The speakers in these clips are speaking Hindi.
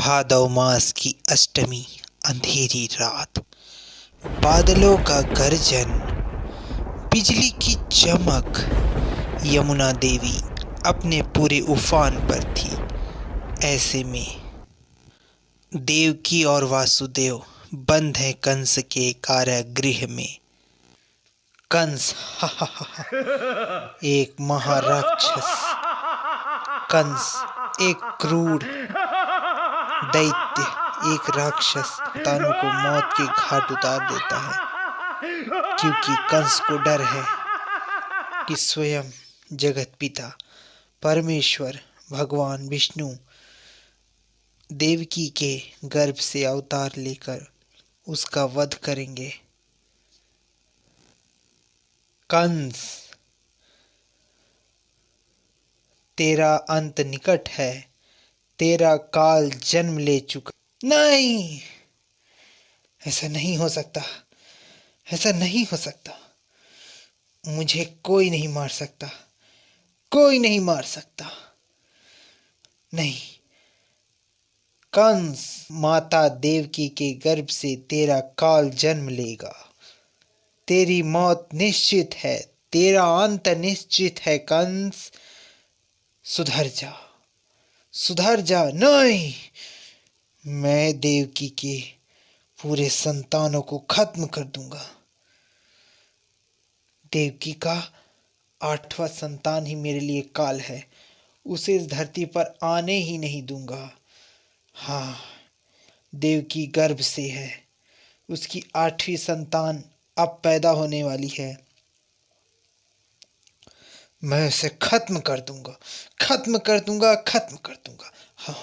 भादव मास की अष्टमी अंधेरी रात, बादलों का गर्जन, बिजली की चमक। यमुना देवी अपने पूरे उफान पर थी। ऐसे में देवकी और वासुदेव बंद हैं कंस के कारागृह में। कंस एक महाराक्षस, कंस एक क्रूर दैत्य, एक राक्षस तानों को मौत के घाट उतार देता है, क्योंकि कंस को डर है कि स्वयं जगत पिता परमेश्वर भगवान विष्णु देवकी के गर्भ से अवतार लेकर उसका वध करेंगे। कंस, तेरा अंत निकट है, तेरा काल जन्म ले चुका। नहीं, ऐसा नहीं हो सकता, ऐसा नहीं हो सकता। मुझे कोई नहीं मार सकता, कोई नहीं मार सकता। नहीं, कंस, माता देवकी के गर्भ से तेरा काल जन्म लेगा। तेरी मौत निश्चित है, तेरा अंत निश्चित है। कंस, सुधर जा, सुधर जा। नहीं, मैं देवकी के पूरे संतानों को खत्म कर दूंगा। देवकी का 8वां संतान ही मेरे लिए काल है, उसे इस धरती पर आने ही नहीं दूंगा। हाँ, देवकी गर्भ से है, उसकी 8वीं संतान अब पैदा होने वाली है। मैं उसे खत्म कर दूंगा, खत्म कर दूंगा, खत्म कर दूंगा। हाँ,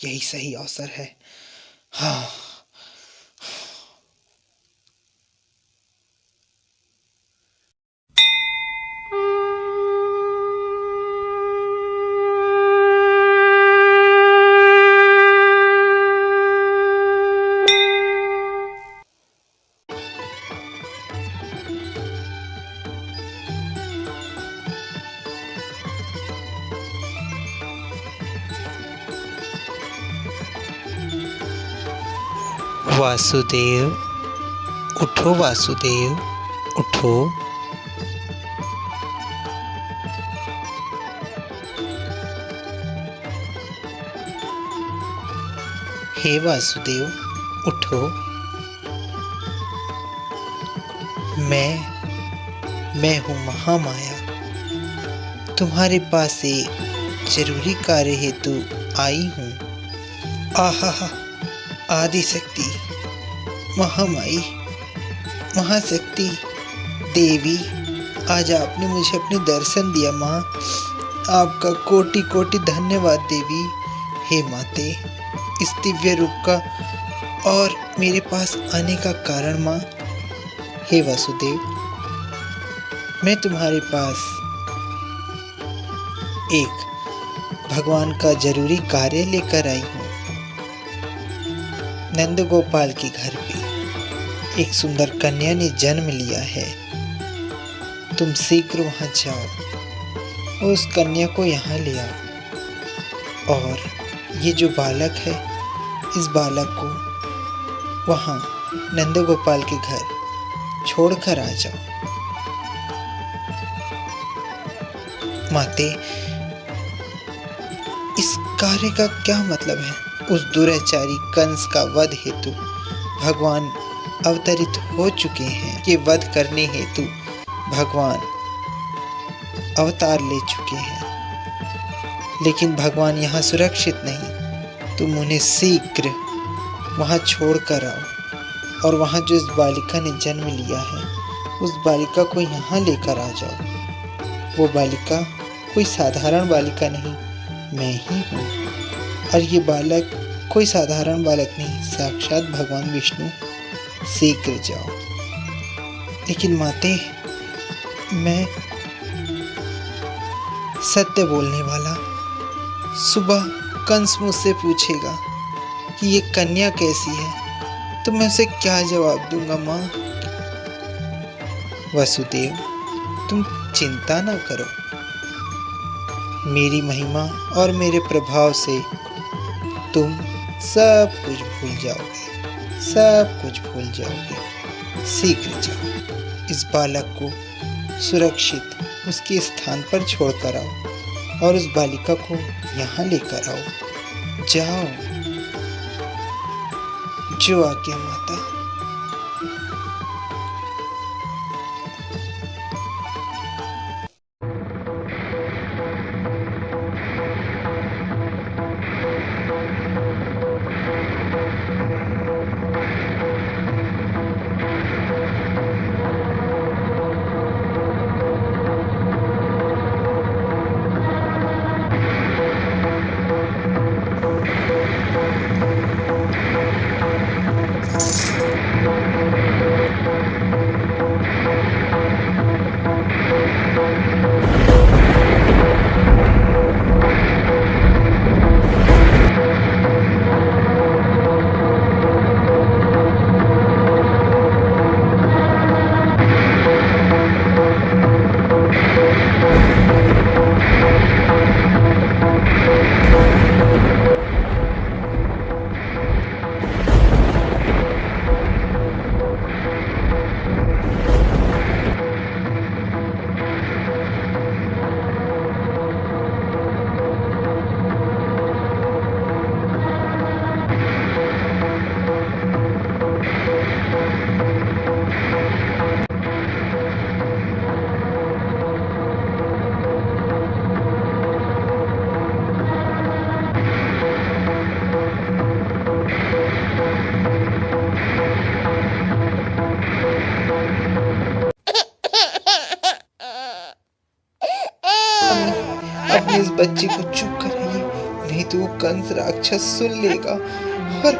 यही सही अवसर है। हाँ, वासुदेव, उठो वासुदेव, उठो। हे वासुदेव, उठो। मैं हूँ महामाया, तुम्हारे पास एक जरूरी कार्य हेतु आई हूँ। आहा, आदिशक्ति, महामाई, महाशक्ति, देवी, आज आपने मुझे अपने दर्शन दिया। माँ, आपका कोटि कोटि धन्यवाद देवी। हे माते, इस दिव्य रूप का और मेरे पास आने का कारण माँ। हे वासुदेव, मैं तुम्हारे पास एक भगवान का जरूरी कार्य लेकर आई हूँ। नंद गोपाल के घर पे एक सुंदर कन्या ने जन्म लिया है। तुम शीघ्र वहां जाओ, उस कन्या को यहाँ ले आओ, और ये जो बालक है, इस बालक को वहाँ नंद गोपाल के घर छोड़कर आ जाओ। माते, इस कार्य का क्या मतलब है? उस दुराचारी कंस का वध हेतु भगवान अवतरित हो चुके हैं। ये वध करने हेतु भगवान अवतार ले चुके हैं, लेकिन भगवान यहाँ सुरक्षित नहीं। तुम उन्हें शीघ्र वहाँ छोड़ कर आओ, और वहाँ जो इस बालिका ने जन्म लिया है, उस बालिका को यहाँ लेकर आ जाओ। वो बालिका कोई साधारण बालिका नहीं, मैं ही हूँ। और ये बालक कोई साधारण बालक नहीं, साक्षात भगवान विष्णु। शीघ्र जाओ। लेकिन माते, मैं सत्य बोलने वाला। सुबह कंस मुझसे पूछेगा कि ये कन्या कैसी है, तो मैं उसे क्या जवाब दूंगा माँ? वासुदेव, तुम चिंता ना करो। मेरी महिमा और मेरे प्रभाव से तुम सब कुछ भूल जाओगे, सब कुछ भूल जाओगे। शीघ्र जाओ, इस बालक को सुरक्षित उसके स्थान पर छोड़कर आओ और उस बालिका को यहाँ लेकर आओ। जाओ। जो आज्ञा माता। अपने इस बच्चे को चुप कराइए, नहीं तो वो कंस राक्षस सुन लेगा और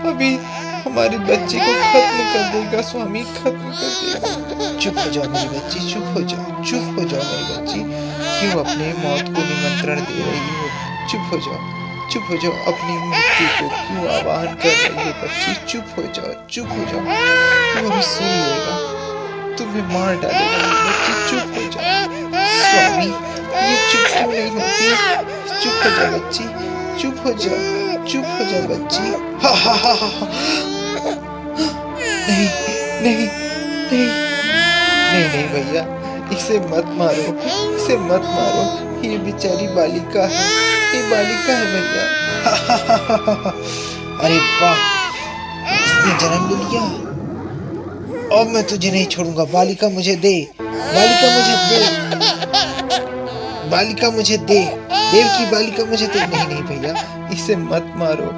अभी हमारे बच्चे को खत्म कर देगा। स्वामी, खत्म कर देगा। चुप हो जाओ मेरी बच्ची, चुप हो जाओ, चुप हो जाओ मेरी बच्ची। क्यों अपने मौत को निमंत्रण दे रही हो? चुप हो जाओ, चुप हो जाओ। अपनी मृत्यु को क्यों आवाहन कर रही हो बच्ची? चुप हो जाओ, चुप हो जाओ। वो अभी सुन लेगा, तुम्हें मार डालेगा मेरी बच्ची। चुप हो जाओ। स्वामी, ये चुप क्यों नहीं होती? चुप हो जाओ बच्ची, चुप हो जाओ, चुप हो जाओ बच्ची। हा हा हा हा। नहीं नहीं नहीं नहीं नहीं भैया, इसे मत मारो, इसे मत मारो। ये बेचारी बालिका है, ये बालिका है भैया। अरे वाह, इसने जन्म ले लिया। अब मैं तुझे नहीं छोड़ूंगा। बालिका मुझे दे, बालिका मुझे दे, बालिका मुझे दे, देव की बालिका मुझे दे। नहीं नहीं भैया, इसे मत मारो।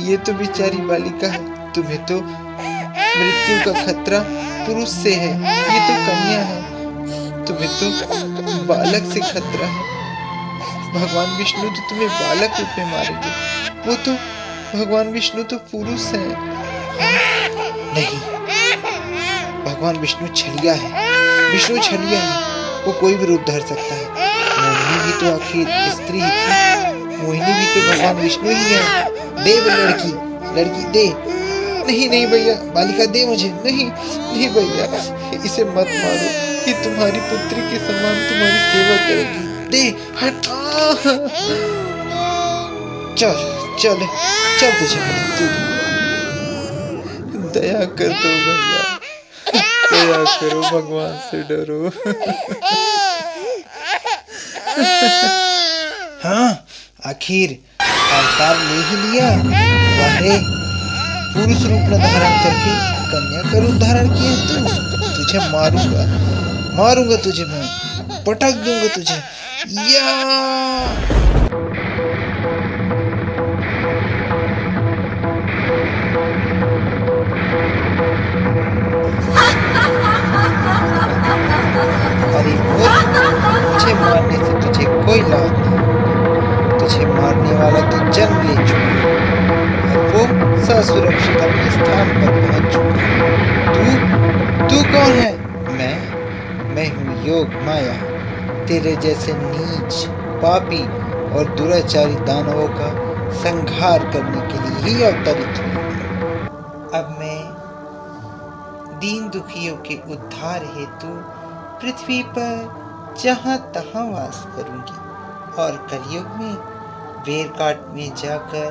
ये तो बेचारी बालिका है। तुम्हें तो मृत्यु का खतरा पुरुष से है, ये तो कन्या है। तुम्हें तो बालक से खतरा है। भगवान विष्णु तो तुम्हें बालक रूप में मारेंगे। वो तो भगवान विष्णु तो पुरुष है। नहीं, भगवान विष्णु छलिया है, विष्णु छलिया है। वो कोई भी रूप धर सकता है। मोहिनी भी तो आखिर स्त्री ही थी। मोहिनी भी तो भगवान विष्णु ही है। दे वो लड़की, लड़की दे। नहीं नहीं भैया, बालिका दे मुझे। नहीं नहीं भैया, इसे मत मारो। ये तुम्हारी पुत्री के समान तुम्हारी सेवा करेगी। दे, हट। चल चल चल, तुझे मृत्यु दूंगा। दया कर दो भैया, दया करो, भगवान से डरो। हाँ, आखिर अवतार ले ही लिया। वाहे, पुरुष रूप न धारण करके कन्या का रूप धारण किया तू। तुझे मारूंगा, मारूंगा तुझे, मैं पटक दूंगा तुझे। या अरे मुझे मारने से तुझे कोई लाभ नहीं। तुझे मारने वाला तो जन्म ले चुका और वो ससुरक्षित अपने स्थान पर पहुंच चुका। तू कौन है? मैं हूँ योग माया। तेरे जैसे नीच, पापी और दुराचारी दानवों का संहार करने के लिए ही अवतरित हुई। अब मैं दीन दुखियों के उद्धार हेतु पृथ्वी पर जहाँ तहाँ वास करूंगी और कलयुग में वेरकाट में जाकर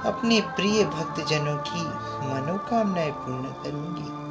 अपने प्रिय भक्तजनों की मनोकामनाएं पूर्ण करूंगी।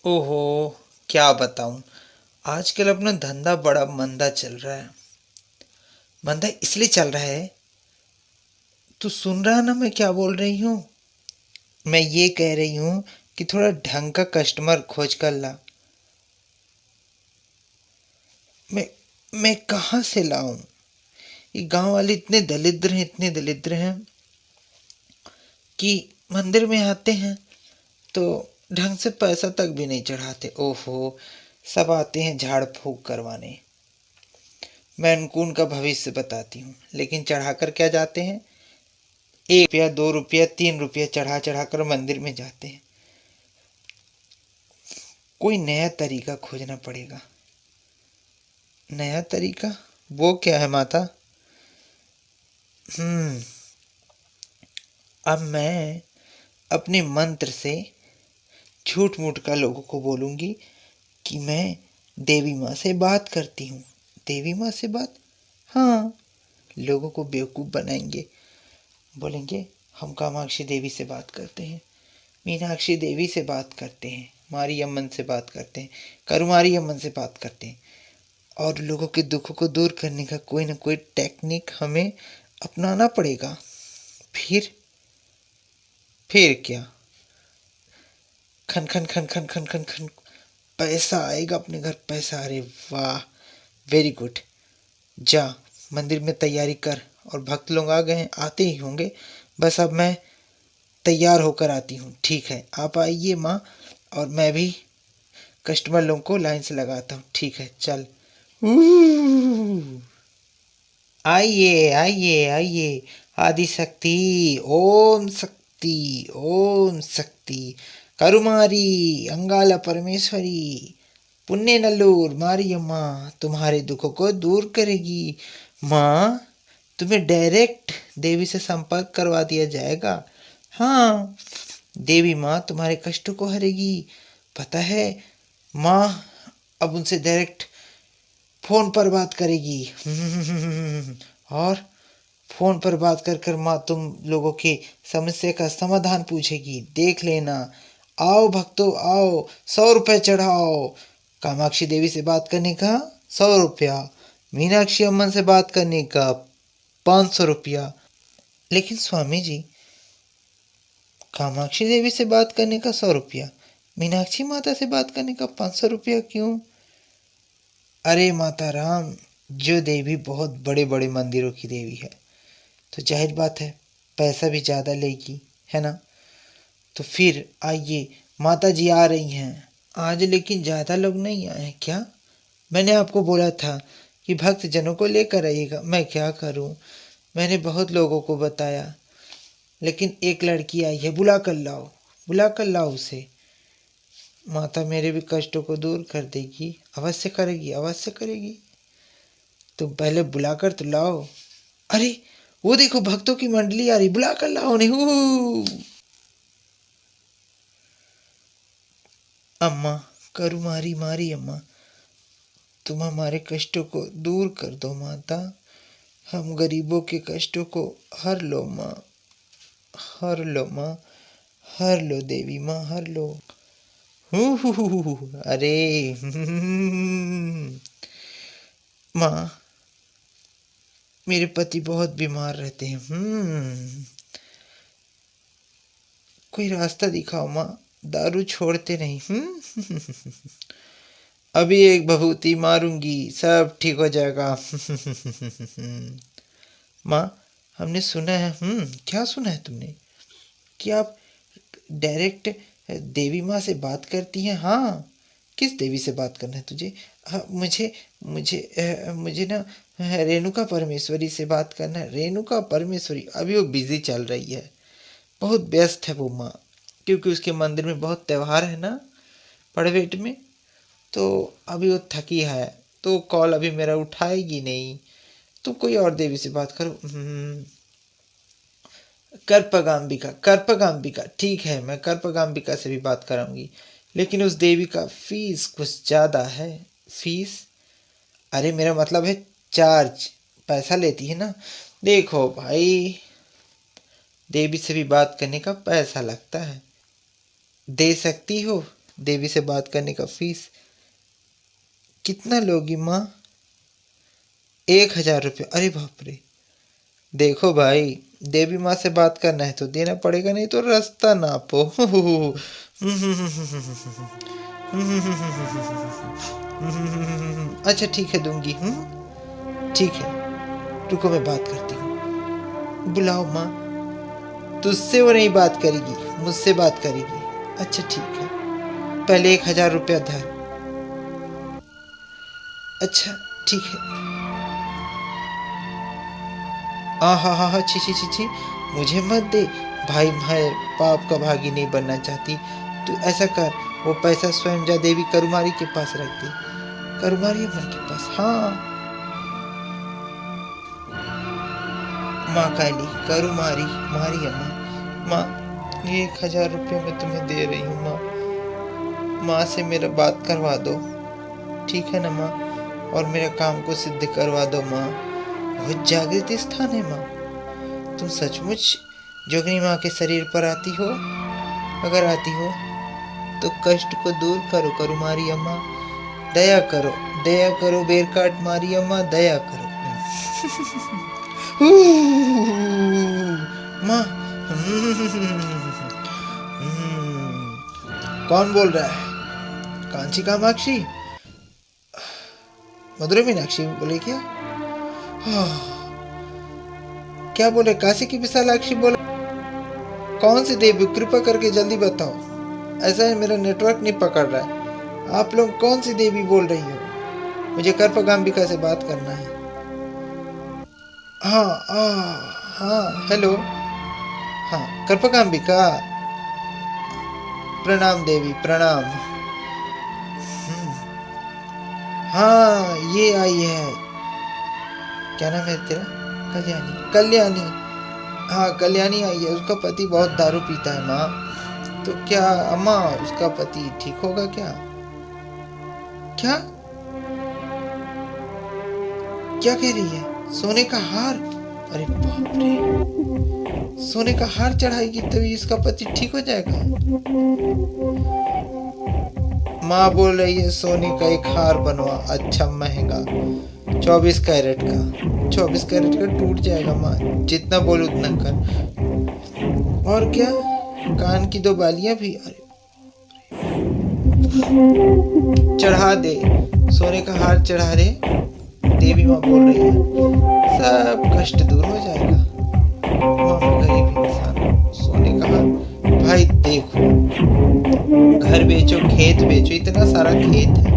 ओहो, क्या बताऊं, आजकल अपना धंधा बड़ा मंदा चल रहा है। मंदा इसलिए चल रहा है, तू सुन रहा ना मैं क्या बोल रही हूँ? मैं ये कह रही हूँ कि थोड़ा ढंग का कस्टमर खोज कर ला। मैं कहाँ से लाऊं? ये गांव वाले इतने दरिद्र हैं कि मंदिर में आते हैं तो ढंग से पैसा तक भी नहीं चढ़ाते। ओहो, सब आते हैं झाड़ फूक करवाने। मैं उनको उनका भविष्य बताती हूँ, लेकिन चढ़ा कर क्या जाते हैं? 1 रुपया, 2 रुपया, 3 रुपया चढ़ा चढ़ा कर मंदिर में जाते हैं। कोई नया तरीका खोजना पड़ेगा। नया तरीका? वो क्या है माता? अब मैं अपने मंत्र से झूठ मूठ का लोगों को बोलूंगी कि मैं देवी माँ से बात करती हूँ। देवी माँ से बात? हाँ, लोगों को बेवकूफ़ बनाएंगे। बोलेंगे हम कामाक्षी देवी से बात करते हैं, मीनाक्षी देवी से बात करते हैं, मारी अम्मन से बात करते हैं, करुमारी अम्मन से बात करते हैं। और लोगों के दुखों को दूर करने का कोई ना कोई टेक्निक हमें अपनाना पड़ेगा। फिर क्या? खन खन खन खन खन खन खन पैसा आएगा अपने घर, पैसा। अरे वाह, वेरी गुड। जा मंदिर में तैयारी कर। और भक्त लोग आ गए हैं, आते ही होंगे। बस अब मैं तैयार होकर आती हूँ। ठीक है, आप आइए माँ, और मैं भी कस्टमर लोगों को लाइन से लगाता हूँ। ठीक है, चल। आइए आइए आइए, आदि शक्ति, ओम शक्ति, ओम शक्ति, करुमारी, अंगाला परमेश्वरी, पुण्य नल्लूर मारी अम्मा तुम्हारे दुखों को दूर करेगी। माँ, तुम्हें डायरेक्ट देवी से संपर्क करवा दिया जाएगा। हाँ, देवी माँ तुम्हारे कष्टों को हरेगी। पता है माँ, अब उनसे डायरेक्ट फोन पर बात करेगी। और फोन पर बात कर कर माँ तुम लोगों की समस्या का समाधान पूछेगी। देख लेना। आओ भक्तों आओ, 100 रुपये चढ़ाओ। कामाक्षी देवी से बात करने का 100 रुपया, मीनाक्षी अम्मन से बात करने का 500 रुपया। लेकिन स्वामी जी, कामाक्षी देवी से बात करने का 100 रुपया, मीनाक्षी माता से बात करने का 500 रुपया क्यों? अरे माता राम, जो देवी बहुत बड़े बड़े मंदिरों की देवी है, तो जाहिर बात है पैसा भी ज़्यादा लेगी, है ना? तो फिर आइए, माता जी आ रही हैं आज, लेकिन ज़्यादा लोग नहीं आए हैं क्या? मैंने आपको बोला था कि भक्त जनों को लेकर आइएगा। मैं क्या करूं, मैंने बहुत लोगों को बताया, लेकिन एक लड़की आई है, बुला कर लाओ उसे। माता मेरे भी कष्टों को दूर कर देगी, अवश्य करेगी, अवश्य करेगी। तुम पहले बुलाकर तो लाओ। अरे वो देखो, भक्तों की मंडली आ रही, बुला कर लाओ नहीं। अम्मा, करुमारी मारी अम्मा, तुम हमारे कष्टों को दूर कर दो माता। हम गरीबों के कष्टों को हर लो माँ, हर लो माँ, हर लो देवी माँ, हर लो। अरे माँ, मेरे पति बहुत बीमार रहते हैं। कोई रास्ता दिखाओ माँ, दारू छोड़ते नहीं। अभी एक भभूति मारूंगी, सब ठीक हो जाएगा। माँ, हमने सुना है। क्या सुना है तुमने? कि आप डायरेक्ट देवी माँ से बात करती हैं? हाँ, किस देवी से बात करना है तुझे? मुझे मुझे मुझे ना रेणुका परमेश्वरी से बात करना है। रेणुका परमेश्वरी? अभी वो बिजी चल रही है, बहुत व्यस्त है वो माँ, क्योंकि उसके मंदिर में बहुत त्यौहार है ना पड़वेट में, तो अभी वो थकी है, तो कॉल अभी मेरा उठाएगी नहीं। तो कोई और देवी से बात करो। कर्पगाम्बिका, कर्पगाम्बिका, ठीक है, मैं कर्पगाम्बिका से भी बात कराऊंगी, लेकिन उस देवी का फीस कुछ ज़्यादा है। फीस? अरे मेरा मतलब है चार्ज, पैसा लेती है ना। देखो भाई, देवी से भी बात करने का पैसा लगता है। दे सकती हो देवी से बात करने का फीस? कितना लोगी माँ? 1,000 रुपये? अरे बाप रे। देखो भाई, देवी माँ से बात करना है तो देना पड़ेगा, नहीं तो रास्ता नापो। अच्छा ठीक है, दूंगी। ठीक है, रुको मैं बात करती हूँ। बुलाओ माँ। तुझसे वो नहीं बात करेगी, मुझसे बात करेगी। अच्छा ठीक है, पहले 1,000 रुपया धर। अच्छा ठीक है। हाँ, छी छी छी छी, मुझे मत दे भाई, मैं पाप का भागी नहीं बनना चाहती। तू ऐसा कर, वो पैसा स्वयं जा देवी करुमारी के पास रख दे। करुमारी अम्मा के पास? हाँ माँ काली, करुमारी, मारी अम्मा। माँ, ये 1,000 रुपये मैं तुम्हें दे रही हूँ माँ। माँ से मेरा बात करवा दो, ठीक है ना माँ? और मेरे काम को सिद्ध करवा दो माँ। बहुत जागृत स्थान है माँ। तुम सचमुच जोगनी माँ के शरीर पर आती हो? अगर आती हो तो कष्ट को दूर करो करुमारी अम्मा, दया करो, दया करो बेरकाट मारी अम्मा, दया करो। माँ। कौन बोल रहा है? कांची कामाक्षी? मधुரை मीनाक्षी बोले क्या? क्या बोले? काशी की विशालाक्षी बोले? कौन सी देवी? कृपा करके जल्दी बताओ। ऐसा है, मेरा नेटवर्क नहीं पकड़ रहा है। आप लोग कौन सी देवी बोल रही हो? मुझे कर्पगाम्बिका से बात करना है। हाँ, हेलो। हाँ, कर्पगाम्बिका। प्रणाम देवी, प्रणाम। हाँ, ये आई है। क्या नाम है तेरा? कल्याणी, कल्याणी। हाँ, कल्याणी आई है। उसका पति बहुत दारू पीता है माँ। तो क्या अम्मा, उसका पति ठीक होगा क्या? क्या क्या कह रही है? सोने का हार? अरे बाप रे, सोने का हार चढ़ाएगी तभी इसका पति ठीक हो जाएगा? माँ बोल रही है सोने का एक हार बनवा, अच्छा महंगा, 24 कैरेट का। 24 कैरेट का टूट जाएगा माँ, जितना बोल उतना कर। और क्या, कान की 2 बालियां भी? अरे चढ़ा दे, सोने का हार चढ़ा दे, देवी माँ बोल रही है, सब कष्ट दूर हो जाएगा। माँ, गरीब इंसान, सोने का हार। भाई देखो, घर बेचो, खेत बेचो, इतना सारा खेत है,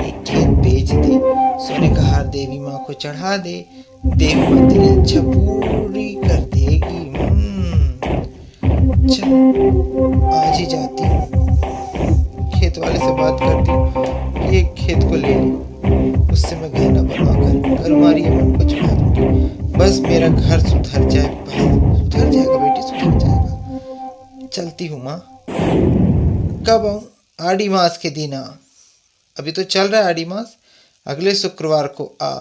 एक खेत बेच दे, सोने का हार देवी माँ को चढ़ा दे, देवी माँ तेरी इच्छा पूरी कर देगी। चल, आज ही जाती हूँ, खेत वाले से बात करती हूँ, ये खेत को ले ले, उससे मैं गहना बनवा कर करुमारी अम्मा को चढ़ा दूंगी। बस मेरा घर सुधर जाए, बस सुधर जाएगा बेटी, सुधर जाएगा। चलती हूँ माँ। कब आऊँ? आड़ी मास के दिन आ। अभी तो चल रहा है आड़ी मास, अगले शुक्रवार को आ।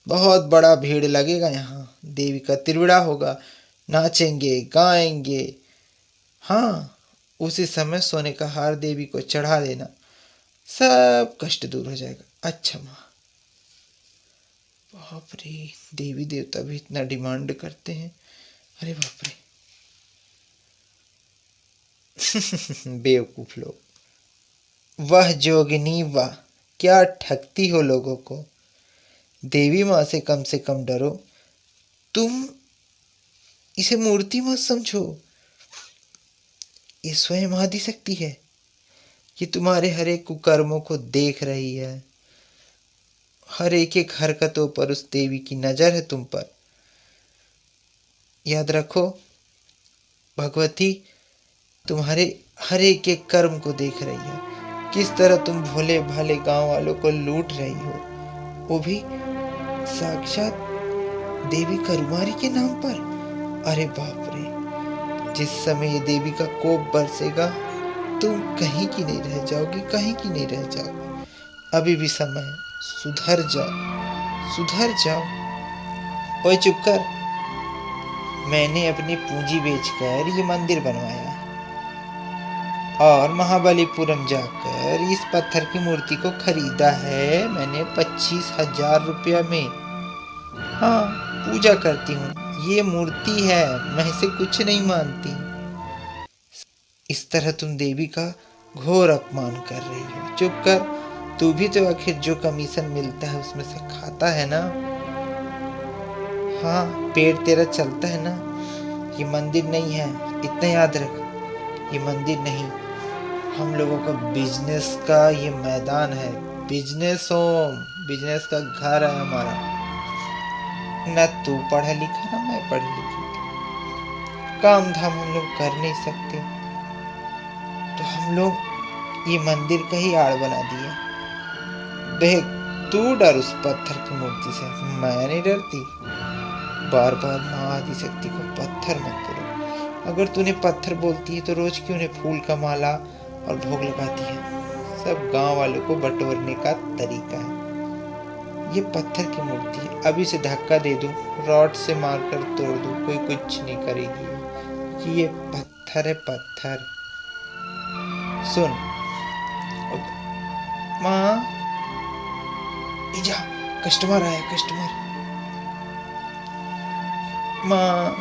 बहुत बड़ा भीड़ लगेगा यहाँ, देवी का तिरविड़ा होगा, नाचेंगे गाएंगे। हाँ, उसी समय सोने का हार देवी को चढ़ा देना, सब कष्ट दूर हो जाएगा। अच्छा माँ। बाप रे, देवी देवता भी इतना डिमांड करते हैं। अरे बाप रे। बेवकूफ लोग। वह जोगिनी वाह, क्या ठगती हो लोगों को। देवी माँ से कम डरो। तुम इसे मूर्ति मत समझो, ये स्वयं आदिशक्ति है। ये तुम्हारे हर एक कुकर्मों को देख रही है, हर एक हरकतों पर उस देवी की नजर है तुम पर। याद रखो, भगवती तुम्हारे हर एक कर्म को देख रही है। किस तरह तुम भोले भाले गांव वालों को लूट रही हो, वो भी साक्षात देवी करुमारी के नाम पर। अरे बाप रे, जिस समय ये देवी का कोप बरसेगा, तुम कहीं की नहीं रह जाओगी, कहीं की नहीं रह जाओगी। अभी भी समय है, सुधर जाओ, सुधर जाओ। ओए चुप कर। मैंने अपनी पूंजी बेचकर ये मंदिर बनवाया और महाबलीपुरम जाकर इस पत्थर की मूर्ति को खरीदा है मैंने 25,000 रुपया में। हाँ, पूजा करती हूँ, ये मूर्ति है, मैं इसे कुछ नहीं मानती। इस तरह तुम देवी का घोर अपमान कर रही हो। चुप कर, तू भी तो आखिर जो कमीशन मिलता है उसमें से खाता है ना। हाँ, पेट तेरा चलता है ना। ये मंदिर नहीं है, इतना याद रख। ये मंदिर नहीं, हम लोगों का बिजनेस का ये मैदान है। बिजनेस होम, बिजनेस का घर है हमारा। न तू पढ़ा लिखा ना मैं पढ़ी लिखी, काम धाम हम लोग कर नहीं सकते, तो हम लोग ये मंदिर का ही आड़ बना दिया। देख, तू डर उस पत्थर की मूर्ति से, मैं नहीं डरती। बार बार माँ आदिशक्ति को पत्थर मत बोलो। अगर तूने पत्थर बोलती है तो रोज क्यों ने फूल का माला और भोग लगाती है। सब गांव वालों को बटोरने का तरीका है। ये पत्थर की मूर्ति है, अभी से धक्का दे दूं, रॉड से मारकर तोड़ दूं, कोई कुछ नहीं करेगी। ये पत्थर है, पत्थर। सुन माँ, जा, कस्टमर आया, कस्टमर। माँ,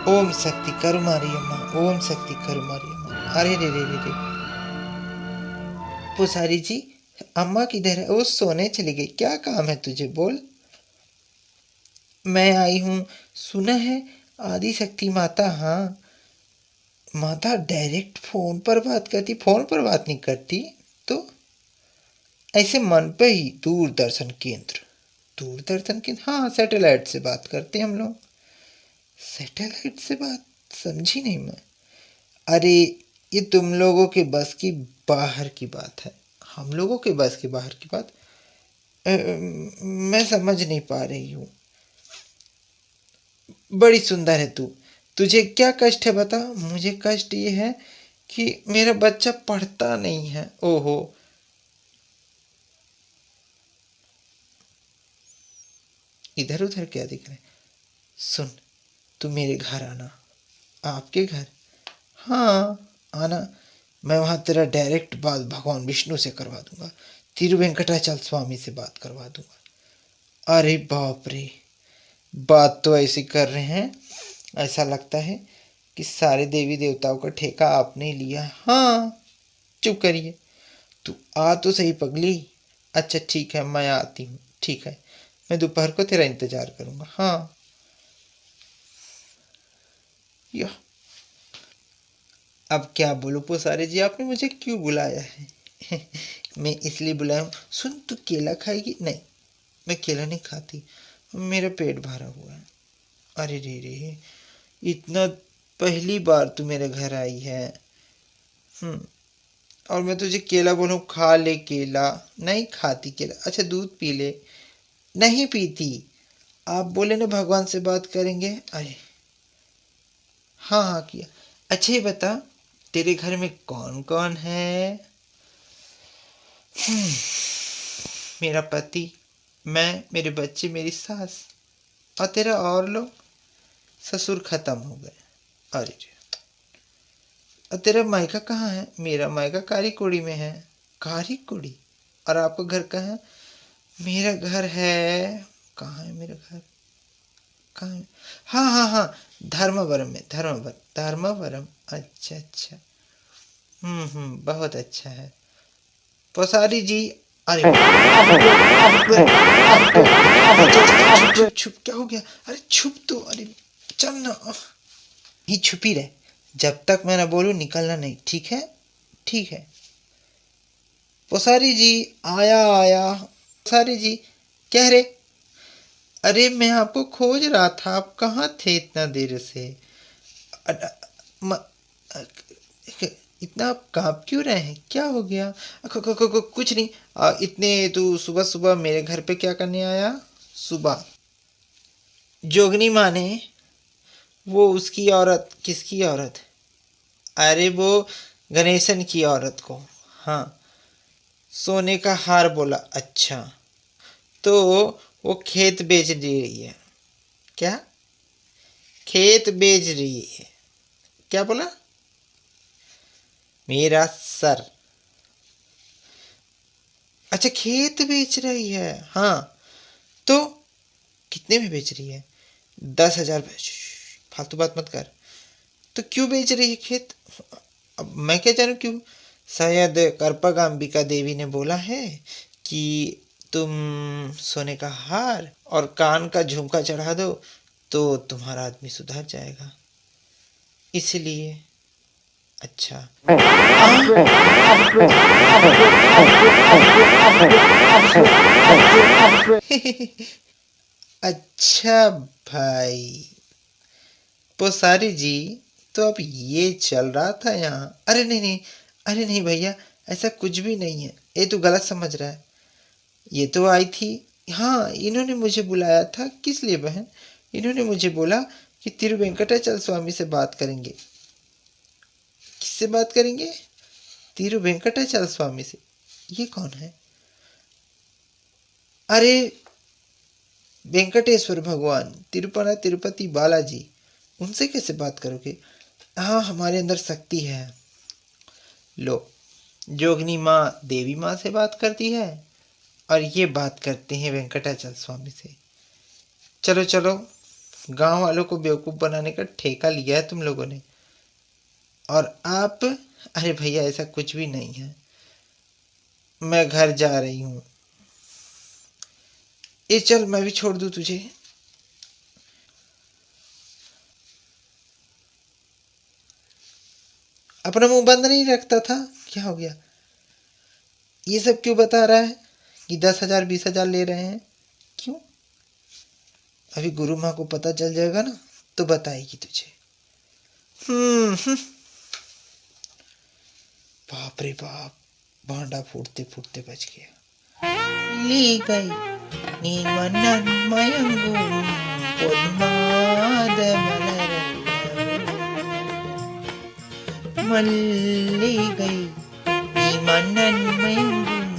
ओम शक्ति करुमारी अम्मा, ओम शक्ति करुमारी अम्मा। अरे रे रे रे रे, पुसारी जी, अम्मा किधर है। वो सोने चली गई। क्या काम है तुझे, बोल। मैं आई हूँ, सुना है आदि शक्ति माता। हाँ, माता डायरेक्ट फोन पर बात करती, फोन पर बात नहीं करती तो ऐसे मन पे ही। दूरदर्शन केंद्र, दूरदर्शन केंद्र, हाँ, सैटेलाइट से बात करते हैं हम लोग। सैटेलाइट से बात समझी नहीं मैं। अरे, ये तुम लोगों के बस की बाहर की बात है, हम लोगों के बस की बाहर की बात। मैं समझ नहीं पा रही हूँ। बड़ी सुंदर है तू, तुझे क्या कष्ट है बता। मुझे कष्ट ये है कि मेरा बच्चा पढ़ता नहीं है। ओहो, इधर उधर क्या दिख रहा है। सुन, तू मेरे घर आना। आपके घर? हाँ, आना। मैं वहाँ तेरा डायरेक्ट बात भगवान विष्णु से करवा दूंगा, तिरुवेंकटाचल स्वामी से बात करवा दूंगा। अरे बाप रे, बात तो ऐसी कर रहे हैं, ऐसा लगता है कि सारे देवी देवताओं का ठेका आपने लिया। हाँ, चुप करिए। तू आ तो सही पगली। अच्छा ठीक है, मैं आती हूँ। ठीक है, मैं दोपहर को तेरा इंतजार करूँगा। हाँ, या अब क्या बोलो पुसारी जी, आपने मुझे क्यों बुलाया है। मैं इसलिए बुलाया हूँ। सुन, तू केला खाएगी? नहीं, मैं केला नहीं खाती, मेरा पेट भरा हुआ है। अरे रे रे, इतना पहली बार तू मेरे घर आई है। और मैं तुझे केला बोलूँ खा ले केला? नहीं खाती केला। अच्छा, दूध पी ले? नहीं पीती। आप बोले ना भगवान से बात करेंगे। अरे हाँ हाँ किया। अच्छा ये बता, तेरे घर में कौन कौन है? मेरा पति, मैं, मेरे बच्चे, मेरी सास और तेरा और लोग। ससुर खत्म हो गए। अरे रे। और तेरा मायका कहाँ है? मेरा मायका कारीकुड़ी में है। कारीकुड़ी? और आपका घर कहाँ है? मेरा घर है, कहाँ है मेरा घर? कहाँ है? हाँ हाँ हाँ, धर्मवरम में। धर्मवरम। अच्छा अच्छा। बहुत अच्छा है। पोसारी जी। अरे छुप छुप, क्या हो गया? अरे छुप तो, अरे चल ना। ही छुपी रहे, जब तक मैं ना बोलूं निकलना नहीं, ठीक है? ठीक है। पोसारी जी, आया आया। पोसारी जी, कह रहे। अरे मैं आपको खोज रहा था, आप कहाँ थे इतना देर से? अ- म- इतना आप कांप क्यों रहे हैं? क्या हो गया? कुछ नहीं। इतने तू सुबह सुबह मेरे घर पे क्या करने आया? सुबह जोगनी माँ ने, वो उसकी औरत, किसकी औरत? अरे वो गणेशन की औरत को। हाँ, सोने का हार बोला। अच्छा, तो वो खेत बेच रही है। क्या? खेत बेच रही है? क्या बोला? मेरा सर। अच्छा, खेत बेच रही है। हाँ, तो कितने में बेच रही है? 10,000। फालतू बात मत कर। तो क्यों बेच रही है खेत? अब मैं क्या जानूं क्यों? शायद करपगाम्बिका देवी ने बोला है कि तुम सोने का हार और कान का झुमका चढ़ा दो तो तुम्हारा आदमी सुधर जाएगा, इसलिए। अच्छा। अच्छा भाई। पोसारी जी, तो अब ये चल रहा था यहाँ? अरे नहीं नहीं, अरे नहीं भैया, ऐसा कुछ भी नहीं है। ये तू गलत समझ रहा है। ये तो आई थी। हाँ, इन्होंने मुझे बुलाया था। किस लिए बहन? इन्होंने मुझे बोला कि तिरुवेंकटाचल स्वामी से बात करेंगे। किससे बात करेंगे? तिरुवेंकटाचल स्वामी से। ये कौन है? अरे वेंकटेश्वर भगवान, तिरुपना तिरुपति बालाजी। उनसे कैसे बात करोगे? हाँ, हमारे अंदर शक्ति है। लो, जोगनी माँ देवी माँ से बात करती है और ये बात करते हैं वेंकटाचल स्वामी से। चलो चलो, गांव वालों को बेवकूफ़ बनाने का ठेका लिया है तुम लोगों ने। और आप? अरे भैया, ऐसा कुछ भी नहीं है। मैं घर जा रही हूँ। ये चल, मैं भी छोड़ दूँ तुझे। अपना मुंह बंद नहीं रखता था? क्या हो गया? ये सब क्यों बता रहा है कि 10,000 20,000 ले रहे हैं? क्यों? अभी गुरु माँ को पता चल जाएगा ना, तो बताएगी तुझे। बाप रे बाप, भांडा फूटते फूटते बच गया। ली गई मयंगू பொன்மாத மல்லிகை நீ மன்னன் மயங்கும்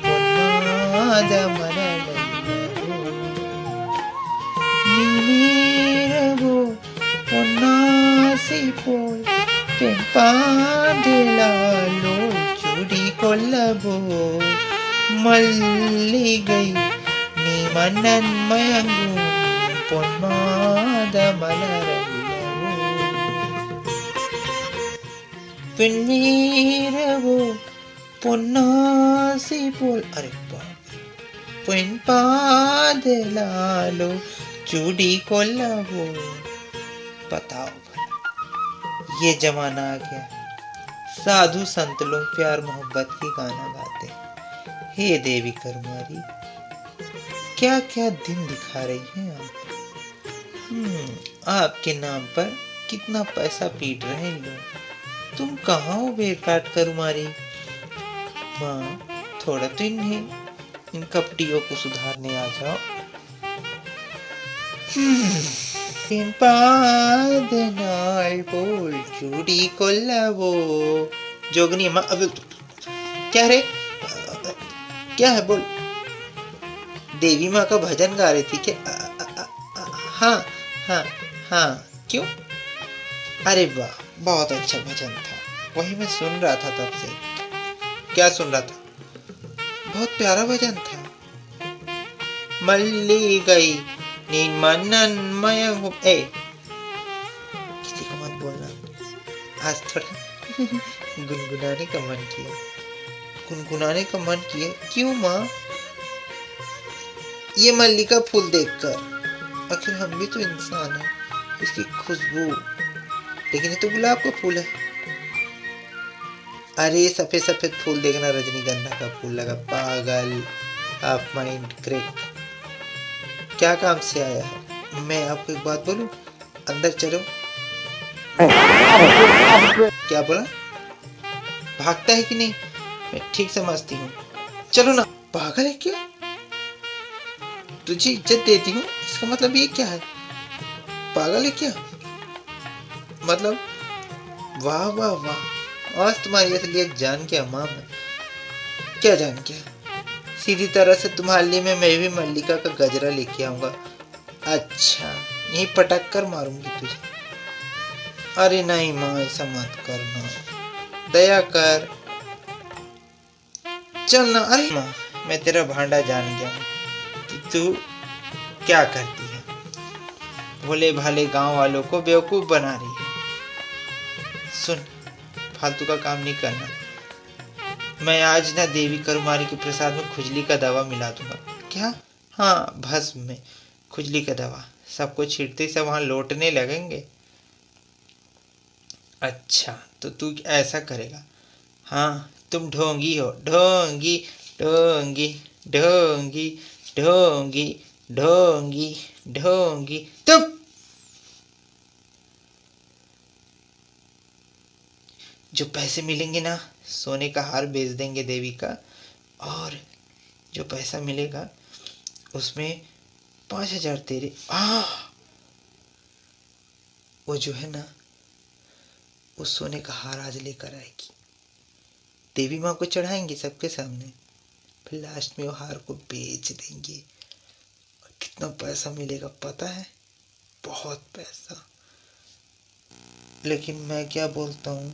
பொன்மாத மலரல்லவோ நீரவோ பொன்னாசி போல் பெண் பாண்டிலாலோ சுடி கொல்லவோ மல்லிகை நீ மன்னன் மயங்கும் பொன்மாத மலரல்லவோ பெண்ணீரவோ பொன்னாசி போல்। अरे बाप रे। பெண் பாதலாलो चूड़ी कोल्लवो। बताओ भला, ये जमाना आ गया, साधु संत लोग प्यार मोहब्बत के गाना गाते। हे देवी करुमारी, क्या क्या दिन दिखा रही हैं आप। आपके नाम पर कितना पैसा पीट रहे हैं लोग। तुम कहाँ हो बेकाट करुमारी? माँ, थोड़ा तो इन्हें, इन कपटियों को सुधारने आ जाओ। पादनाल बोल चूड़ी कोल्लवो। जोगनी माँ, अब क्या रे? क्या है बोल? देवी माँ का भजन गा रही थी क्या? हाँ हाँ हाँ, क्यों? अरे वाह, बहुत अच्छा भजन था, वही मैं सुन रहा था तब से। क्या सुन रहा था? बहुत प्यारा भजन था। मल्ली गई नींद मनन मय हो। ए, किसी को मत बोलना, आज थोड़ा गुनगुनाने का मन किया। गुनगुनाने का मन किया? क्यों माँ? ये मल्लिका फूल देखकर, आखिर हम भी तो इंसान हैं। इसकी खुशबू, लेकिन ये तो गुलाब का फूल है। अरे सफेद सफेद फूल देखना, रजनीगंधा का फूल लगा। पागल, आप माइंड क्रिक, क्या काम से आया है? मैं आपको एक बात बोलूं, अंदर चलो। क्या बोला? भागता है कि नहीं? मैं ठीक समझती हूँ, चलो ना। पागल है क्या? तुझे इज्जत देती हूँ, इसका मतलब ये क्या है? पागल है क्या? मतलब वाह वाह वाह, आज तुम्हारी असलियत जान गया माँ मैं। क्या जान गया? सीधी तरह से तुम्हारे लिए मैं भी मल्लिका का गजरा लेके आऊंगा। अच्छा, यही पटक कर मारूंगी तुझे। अरे नहीं माँ, ऐसा मत करना, दया कर, चल ना। अरे माँ, मैं तेरा भांडा जान गया हूँ कि तू क्या करती है। भोले भाले गांव वालों को बेवकूफ बना रही है। सुन, फालतू का काम नहीं करना। मैं आज ना देवी करुमारी के प्रसाद में खुजली का दवा मिला दूंगा। क्या? हाँ, भस्म में खुजली का दवा। सबको छींटते ही सब वहां लौटने लगेंगे। अच्छा, तो तू ऐसा करेगा? हाँ, तुम ढोंगी हो, ढोंगी ढोंगी ढोंगी ढोंगी ढोंगी ढोंगी। तुम जो पैसे मिलेंगे ना, सोने का हार बेच देंगे देवी का, और जो पैसा मिलेगा उसमें 5,000 तेरे। वो जो है ना, वो सोने का हार आज लेकर आएगी, देवी माँ को चढ़ाएंगे सबके सामने, फिर लास्ट में वो हार को बेच देंगे। और कितना पैसा मिलेगा पता है? बहुत पैसा। लेकिन मैं क्या बोलता हूँ,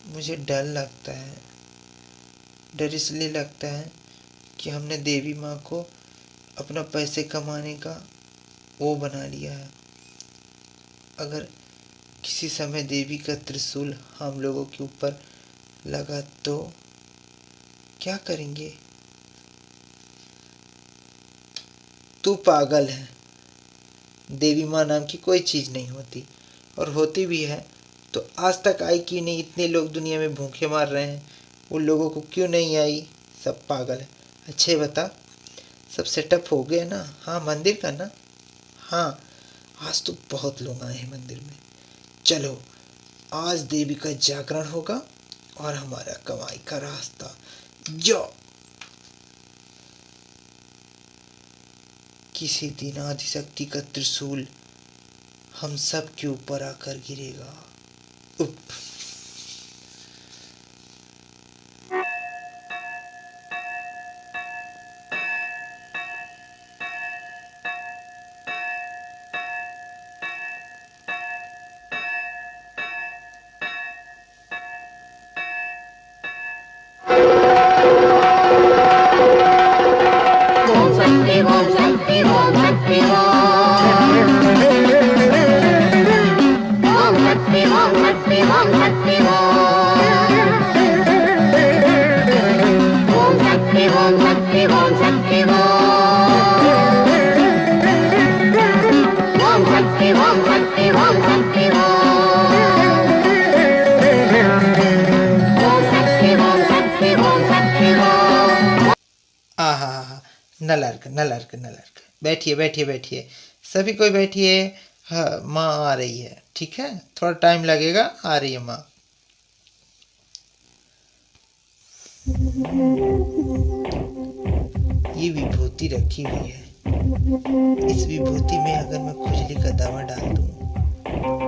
मुझे डर लगता है। डर इसलिए लगता है कि हमने देवी माँ को अपना पैसे कमाने का वो बना लिया है। अगर किसी समय देवी का त्रिशूल हम लोगों के ऊपर लगा तो क्या करेंगे? तू पागल है, देवी माँ नाम की कोई चीज नहीं होती, और होती भी है तो आज तक आई क्यों नहीं? इतने लोग दुनिया में भूखे मार रहे हैं, उन लोगों को क्यों नहीं आई? सब पागल है। अच्छे बता, सब सेटअप हो गया ना? हाँ, मंदिर का ना? हाँ, आज तो बहुत लोग आए हैं मंदिर में। चलो, आज देवी का जागरण होगा और हमारा कमाई का रास्ता। जो किसी दिन आदिशक्ति का त्रिशूल हम सब के ऊपर आकर गिरेगा। उप। नलर्क नलर्क नलर्क, बैठिए बैठिए बैठिए, सभी कोई बैठिए। हाँ, माँ आ रही है, ठीक है, थोड़ा टाइम लगेगा, आ रही है माँ। ये विभूति रखी हुई है, इस विभूति में अगर मैं खुजली का दवा डाल दूं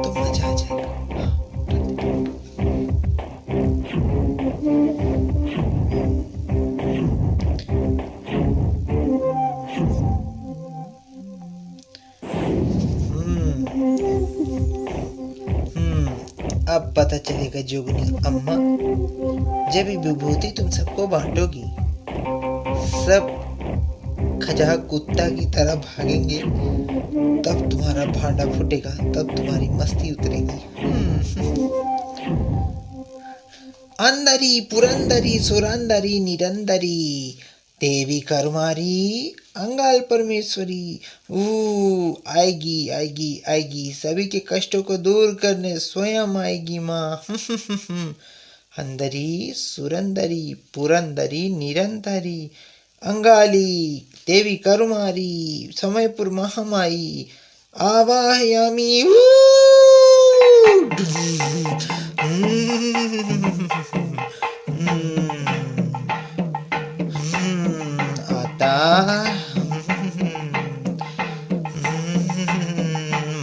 तो मजा आ जाएगा। अब पता चलेगा जोगनी अम्मा, जब ये विभूति तुम सबको बांटोगी, सब खजा कुत्ता की तरह भागेंगे, तब तुम्हारा भांडा फूटेगा, तब तुम्हारी मस्ती उतरेगी। अंदरी पुरंदरी सुरंदरी निरंदरी, देवी करुमारी अंगाल परमेश्वरी, आएगी आएगी आएगी, सभी के कष्टों को दूर करने स्वयं आएगी माँ। अंदरी सुरंदरी पुरंदरी निरंतरी, अंगाली देवी करुमारी समयपुर महामाई, आवाहयामी।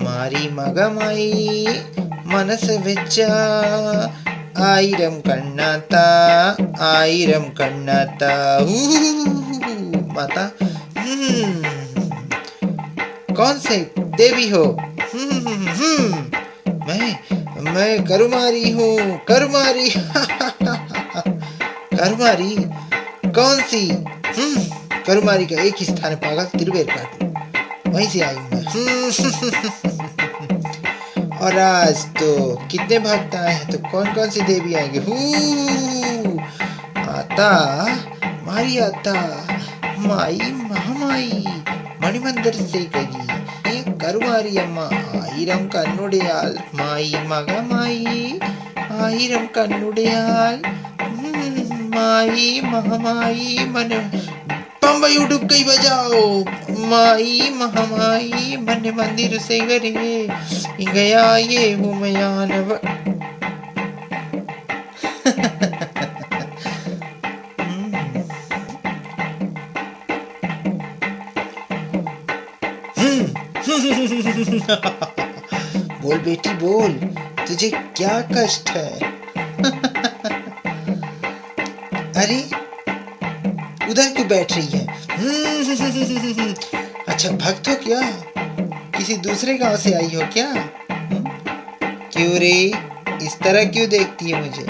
മാറി മകമായി മനസ്സ് വെച്ച ആയിരം കണ്ണാത്ത माता कौन से देवी हो? मैं करुमारी हूँ, करुमारी। करुमारी कौन सी? करुमारी का एक ही स्थान है पागल, तिरुवेर काटू, वहीं से आई मैं। और आज तो कितने भक्त आए हैं, तो कौन कौन सी देवी आएंगे? आता मारी आता माई महामाई मणिमंदिर से गई करुमारी अम्मा आयरम कन्नुडेयाल माई मगमाई आयरम कन्नुडेयाल माई महामाई मन पंबई उड़ुक गई बजाओ माई महामाई मन मंदिर से गरे गया ये हुमयान। बोल बेटी बोल, तुझे क्या कष्ट है? अरे उधर क्यों बैठ रही है? अच्छा भक्त हो क्या? किसी दूसरे गांव से आई हो क्या? क्यों रे, इस तरह क्यों देखती है मुझे?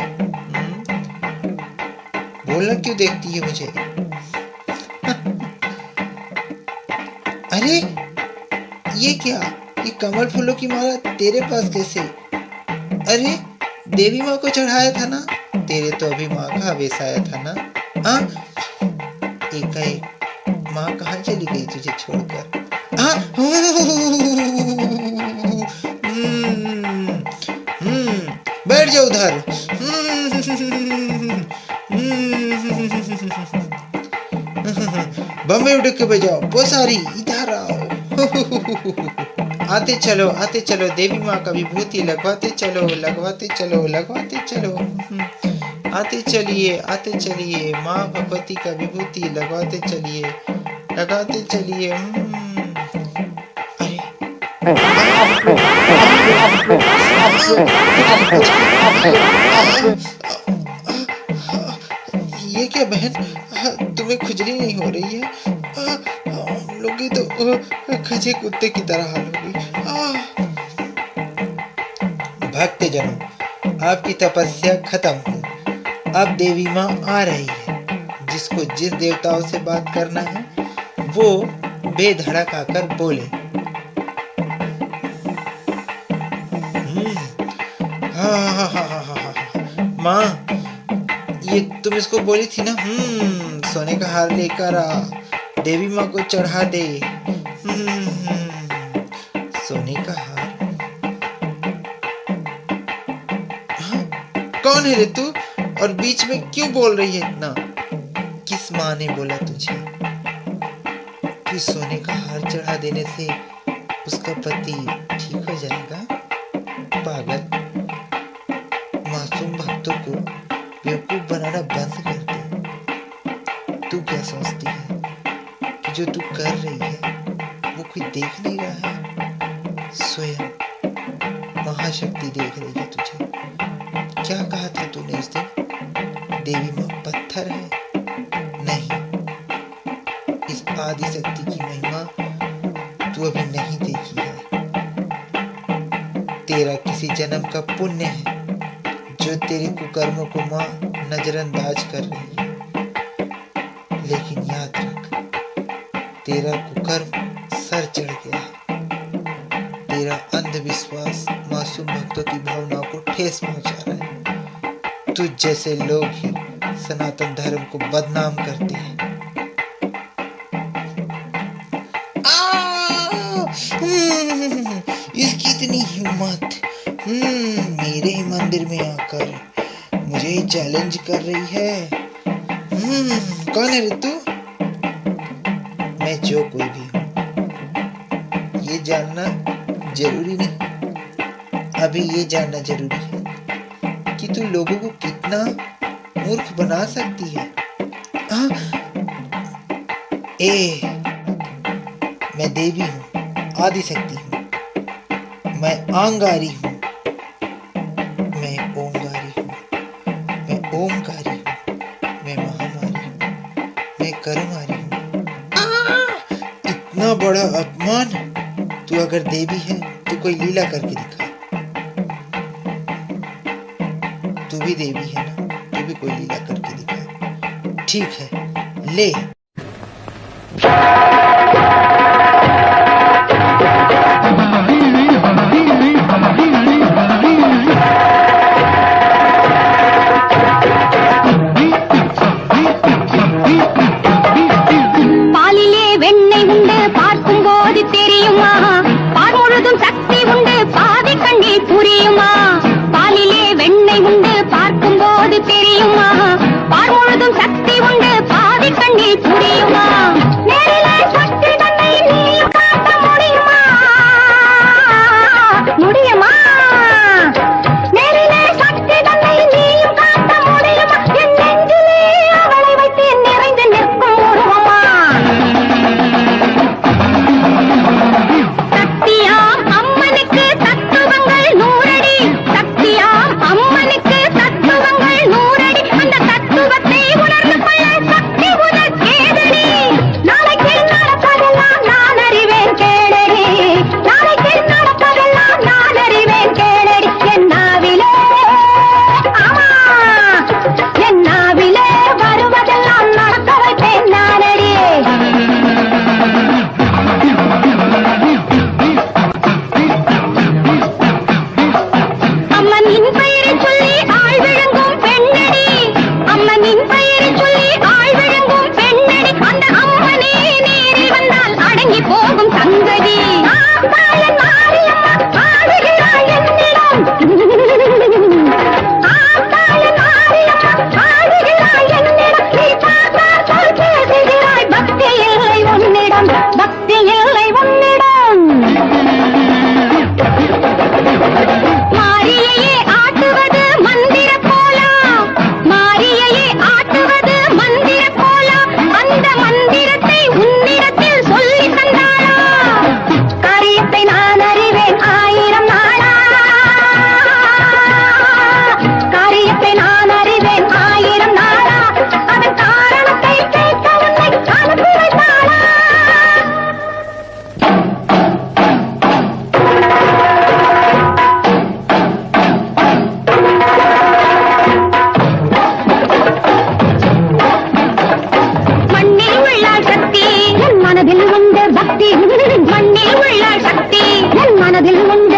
बोलना क्यों देखती है मुझे? अरे ये क्या? ये कमल फूलों की माला तेरे पास कैसे? अरे देवी माँ को चढ़ाया था ना? तेरे तो अभी माँ का आवेश आया था ना? एकाएक माँ कहाँ चली गई तुझे छोड़कर? बैठ जाओ उधर। बम्बे उड़ के बजाओ, पोसारी इधर आओ। आते चलो देवी माँ का विभूति लगवाते चलो, लगवाते चलो, लगवाते चलो। आते चलिए माँ भगवती का विभूति लगवाते चलिए, लगाते चलिए। ये क्या बहन, तुम्हें खुजली नहीं हो रही है? हम लोग की तो खजे कुत्ते की तरह हाल हो गई। भक्तजनों, आपकी तपस्या खत्म हुई, अब देवी माँ आ रही है। जिसको जिस देवताओं से बात करना है वो बेधड़क आकर बोले। माँ, ये तुम इसको बोली थी ना, सोने का हार लेकर आ, देवी माँ को चढ़ा दे। सोने का हार? कौन है रे तू, और बीच में क्यों बोल रही है इतना? किस माँ ने बोला तुझे कि सोने का हार चढ़ा देने से उसका पति ठीक हो जाएगा? पागल, मासूम भक्तों को बेवकूफ बनाना बंद कर दे। तू क्या सोचती है कि जो तू कर रही है वो कोई देख नहीं रहा है? स्वयं महाशक्ति देख रही है तुझे। क्या कहा था तूने उस दिन? देवी माँ पत्थर है? नहीं, इस आदि शक्ति की महिमा तू अभी नहीं देखी है। तेरा किसी जन्म का पुण्य है जो तेरे कुकर्मों को माँ नजरअंदाज कर रही है। लेकिन याद रख, तेरा कुकर्म सर चढ़ गया है। तेरा अंधविश्वास मासूम भक्तों की भावनाओं को ठेस पहुंचा रहा है। तुझ जैसे लोग ही सनातन धर्म को बदनाम करते हैं। इसकी इतनी हिम्मत, मेरे ही मंदिर में आकर मुझे ही चैलेंज कर रही है। कौन है रे तू? मैं जो कोई भी हूँ, ये जानना जरूरी नहीं। अभी ये जानना जरूरी है कि तू लोगों को कितना मूर्ख बना सकती है। मैं देवी हूँ, आदिशक्ति हूँ, मैं आंगारी हूँ, मैं ओंगारी हूँ, मैं ओमकारी हूँ, मैं महामारी हूँ, मैं करुणारी हूँ। इतना बड़ा अपमान! तू अगर देवी है तो कोई लीला करके दिखा। तू भी देवी है ना, तू भी कोई लीला करके दिखा। ठीक है, ले।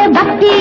பக்தி